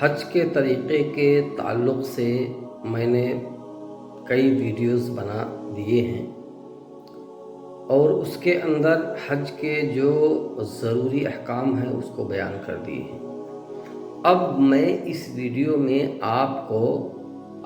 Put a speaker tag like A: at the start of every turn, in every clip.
A: حج کے طریقے کے تعلق سے میں نے کئی ویڈیوز بنا دیے ہیں اور اس کے اندر حج کے جو ضروری احکام ہیں اس کو بیان کر دیے ہیں۔ اب میں اس ویڈیو میں آپ کو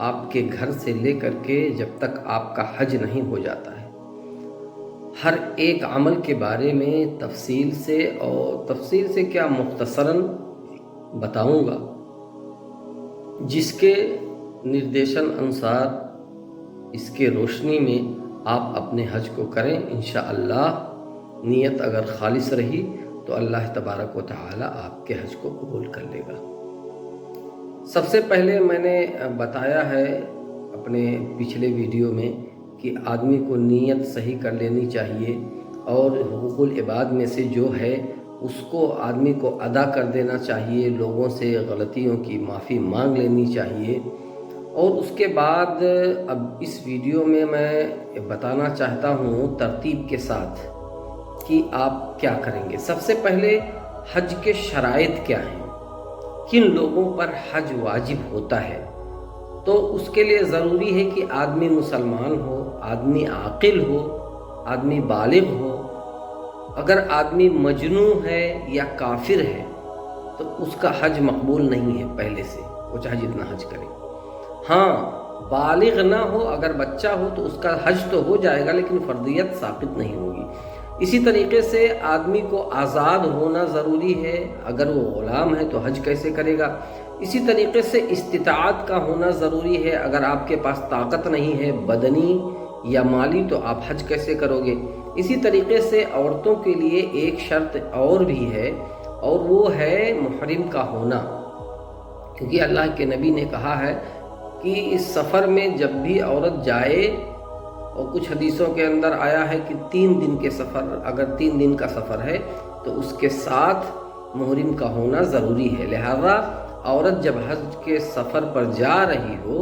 A: آپ کے گھر سے لے کر کے جب تک آپ کا حج نہیں ہو جاتا ہے ہر ایک عمل کے بارے میں تفصیل سے کیا مختصراً بتاؤں گا، جس کے نردیشن انسار اس کے روشنی میں آپ اپنے حج کو کریں۔ انشاءاللہ نیت اگر خالص رہی تو اللہ تبارک و تعالی آپ کے حج کو قبول کر لے گا۔ سب سے پہلے میں نے بتایا ہے اپنے پچھلے ویڈیو میں کہ آدمی کو نیت صحیح کر لینی چاہیے اور حقوق العباد میں سے جو ہے اس کو آدمی کو ادا کر دینا چاہیے، لوگوں سے غلطیوں کی معافی مانگ لینی چاہیے۔ اور اس کے بعد اب اس ویڈیو میں بتانا چاہتا ہوں ترتیب کے ساتھ کہ آپ کیا کریں گے۔ سب سے پہلے حج کے شرائط کیا ہیں، کن لوگوں پر حج واجب ہوتا ہے۔ تو اس کے لیے ضروری ہے کہ آدمی مسلمان ہو، آدمی عاقل ہو، آدمی بالغ ہو۔ اگر آدمی مجنون ہے یا کافر ہے تو اس کا حج مقبول نہیں ہے پہلے سے، وہ چاہے جتنا حج کرے۔ ہاں بالغ نہ ہو، اگر بچہ ہو تو اس کا حج تو ہو جائے گا لیکن فرضیت ثابت نہیں ہوگی۔ اسی طریقے سے آدمی کو آزاد ہونا ضروری ہے، اگر وہ غلام ہے تو حج کیسے کرے گا۔ اسی طریقے سے استطاعت کا ہونا ضروری ہے، اگر آپ کے پاس طاقت نہیں ہے بدنی یا مالی تو آپ حج کیسے کرو گے۔ اسی طریقے سے عورتوں کے لیے ایک شرط اور بھی ہے اور وہ ہے محرم کا ہونا، کیونکہ اللہ کے نبی نے کہا ہے کہ اس سفر میں جب بھی عورت جائے، اور کچھ حدیثوں کے اندر آیا ہے کہ 3 دن کے سفر، اگر 3 دن کا سفر ہے تو اس کے ساتھ محرم کا ہونا ضروری ہے۔ لہذا عورت جب حج کے سفر پر جا رہی ہو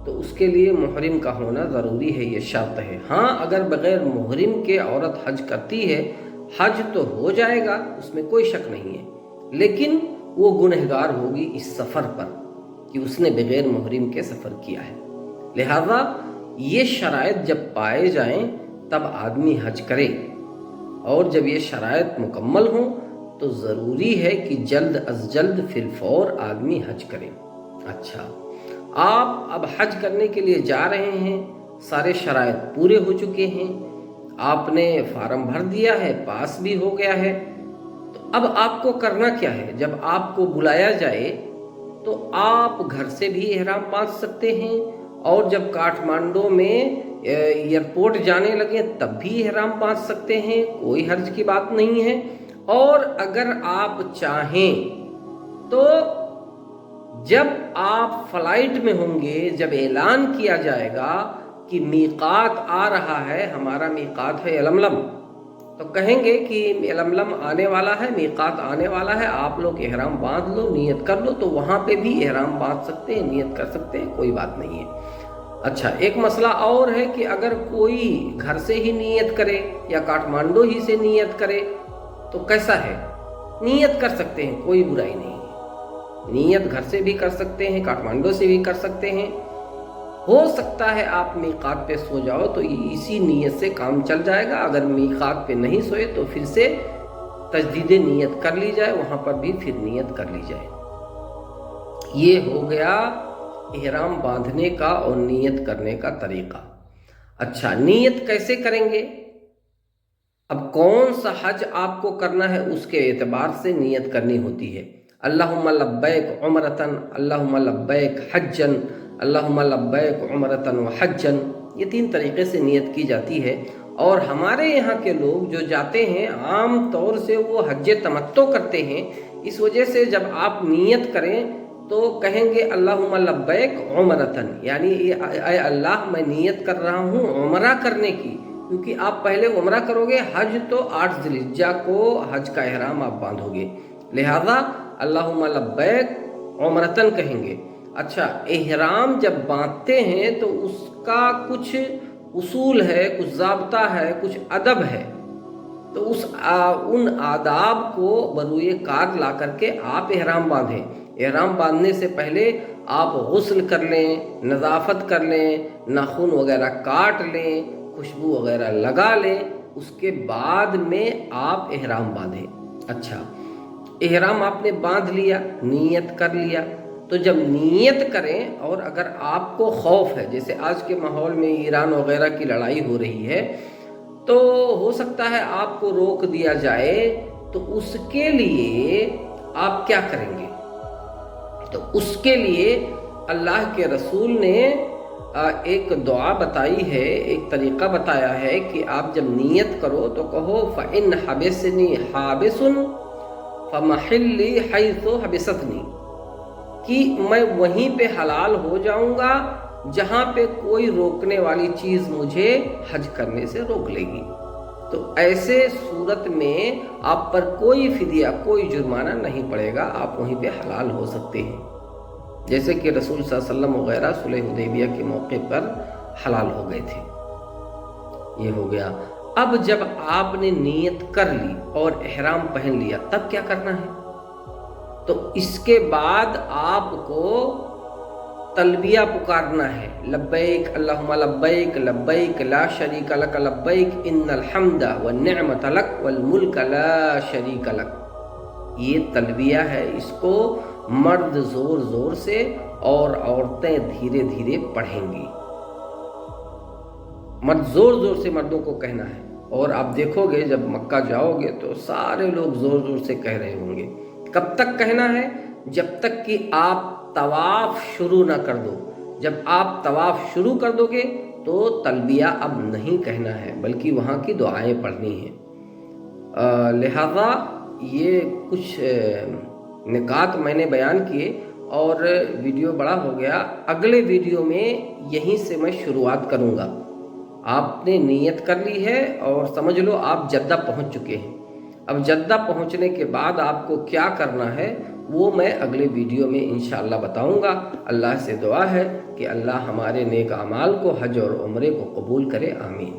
A: تو اس کے لیے محرم کا ہونا ضروری ہے، یہ شرط ہے۔ ہاں اگر بغیر محرم کے عورت حج کرتی ہے حج تو ہو جائے گا، اس میں کوئی شک نہیں ہے، لیکن وہ گنہگار ہوگی اس سفر پر کہ اس نے بغیر محرم کے سفر کیا ہے۔ لہذا یہ شرائط جب پائے جائیں تب آدمی حج کرے، اور جب یہ شرائط مکمل ہوں تو ضروری ہے کہ جلد از جلد فی الفور آدمی حج کرے۔ اچھا، آپ اب حج کرنے کے لیے جا رہے ہیں، سارے شرائط پورے ہو چکے ہیں، آپ نے فارم بھر دیا ہے، پاس بھی ہو گیا ہے، تو اب آپ کو کرنا کیا ہے؟ جب آپ کو بلایا جائے تو آپ گھر سے بھی احرام باندھ سکتے ہیں، اور جب کاٹھمانڈو میں ایئرپورٹ جانے لگے تب بھی احرام باندھ سکتے ہیں، کوئی حرج کی بات نہیں ہے۔ اور اگر آپ چاہیں تو جب آپ فلائٹ میں ہوں گے، جب اعلان کیا جائے گا کہ میقات آ رہا ہے، ہمارا میقات ہے یلملم، تو کہیں گے کہ یلملم آنے والا ہے، میقات آنے والا ہے، آپ لوگ احرام باندھ لو، نیت کر لو، تو وہاں پہ بھی احرام باندھ سکتے ہیں، نیت کر سکتے ہیں، کوئی بات نہیں ہے۔ اچھا، ایک مسئلہ اور ہے کہ اگر کوئی گھر سے ہی نیت کرے یا کاٹھمانڈو ہی سے نیت کرے تو کیسا ہے؟ نیت کر سکتے ہیں، کوئی برائی نہیں ہے، نیت گھر سے بھی کر سکتے ہیں، کاٹھمانڈو سے بھی کر سکتے ہیں۔ ہو سکتا ہے آپ میقات پہ سو جاؤ تو اسی نیت سے کام چل جائے گا، اگر میقات پہ نہیں سوئے تو پھر سے تجدید نیت کر لی جائے، وہاں پر بھی پھر نیت کر لی جائے۔ یہ ہو گیا احرام باندھنے کا اور نیت کرنے کا طریقہ۔ اچھا، نیت کیسے کریں گے؟ اب کون سا حج آپ کو کرنا ہے اس کے اعتبار سے نیت کرنی ہوتی ہے۔ اللہم لبیک عمرتن، اللہم لبیک حجن، اللہم لبیک عمرتن و حجن، یہ 3 طریقے سے نیت کی جاتی ہے۔ اور ہمارے یہاں کے لوگ جو جاتے ہیں عام طور سے وہ حج تمتع کرتے ہیں، اس وجہ سے جب آپ نیت کریں تو کہیں گے اللہم لبیک عمرتن، یعنی اے اللہ میں نیت کر رہا ہوں عمرہ کرنے کی، کیونکہ آپ پہلے عمرہ کرو گے، حج تو 8 ذی الحجہ کو حج کا احرام آپ باندھو گے، لہذا اللہم لبیک عمرتن کہیں گے۔ اچھا، احرام جب باندھتے ہیں تو اس کا کچھ اصول ہے، کچھ ضابطہ ہے، کچھ ادب ہے۔ تو ان آداب کو بروئے کار لا کر کے آپ احرام باندھیں۔ احرام باندھنے سے پہلے آپ غسل کر لیں، نظافت کر لیں، ناخن وغیرہ کاٹ لیں، خوشبو وغیرہ لگا لیں، اس کے بعد میں آپ احرام باندھیں۔ اچھا، احرام آپ نے باندھ لیا، نیت کر لیا، تو جب نیت کریں اور اگر آپ کو خوف ہے، جیسے آج کے ماحول میں ایران وغیرہ کی لڑائی ہو رہی ہے، تو ہو سکتا ہے آپ کو روک دیا جائے، تو اس کے لیے آپ کیا کریں گے؟ تو اس کے لیے اللہ کے رسول نے ایک دعا بتائی ہے، ایک طریقہ بتایا ہے کہ آپ جب نیت کرو تو کہو فَإِنْ حَبِسْنِي حَابِسٌ فَمَحِلِّي حَيْثُ حَبِسَتْنِي، کہ میں وہیں پہ حلال ہو جاؤں گا جہاں پہ کوئی روکنے والی چیز مجھے حج کرنے سے روک لے گی۔ تو ایسے صورت میں آپ پر کوئی فدیہ، کوئی جرمانہ نہیں پڑے گا، آپ وہیں پہ حلال ہو سکتے ہیں، جیسے کہ رسول صلی اللہ علیہ وسلم وغیرہ صلح حدیبیہ کے موقع پر حلال ہو گئے تھے۔ یہ ہو گیا۔ اب جب آپ نے نیت کر لی اور احرام پہن لیا، تب کیا کرنا ہے؟ تو اس کے بعد آپ کو تلبیہ پکارنا ہے، لبیک اللہم لبیک لبیک لا شریک لک لبیک ان الحمد والنعمت لک والملک لا شریک لک۔ یہ تلبیہ ہے، اس کو مرد زور زور سے اور عورتیں دھیرے دھیرے پڑھیں گی۔ مرد زور زور سے مردوں کو کہنا ہے، اور آپ دیکھو گے جب مکہ جاؤ گے تو سارے لوگ زور زور سے کہہ رہے ہوں گے۔ کب تک کہنا ہے؟ جب تک کہ آپ طواف شروع نہ کر دو۔ جب آپ طواف شروع کر دو گے تو تلبیہ اب نہیں کہنا ہے، بلکہ وہاں کی دعائیں پڑھنی ہیں۔ لہذا یہ کچھ نکات میں نے بیان کیے اور ویڈیو بڑا ہو گیا۔ اگلے ویڈیو میں یہیں سے میں شروعات کروں گا۔ آپ نے نیت کر لی ہے اور سمجھ لو آپ جدہ پہنچ چکے ہیں۔ اب جدہ پہنچنے کے بعد آپ کو کیا کرنا ہے وہ میں اگلے ویڈیو میں انشاءاللہ بتاؤں گا۔ اللہ سے دعا ہے کہ اللہ ہمارے نیک اعمال کو، حج اور عمرے کو قبول کرے، آمین۔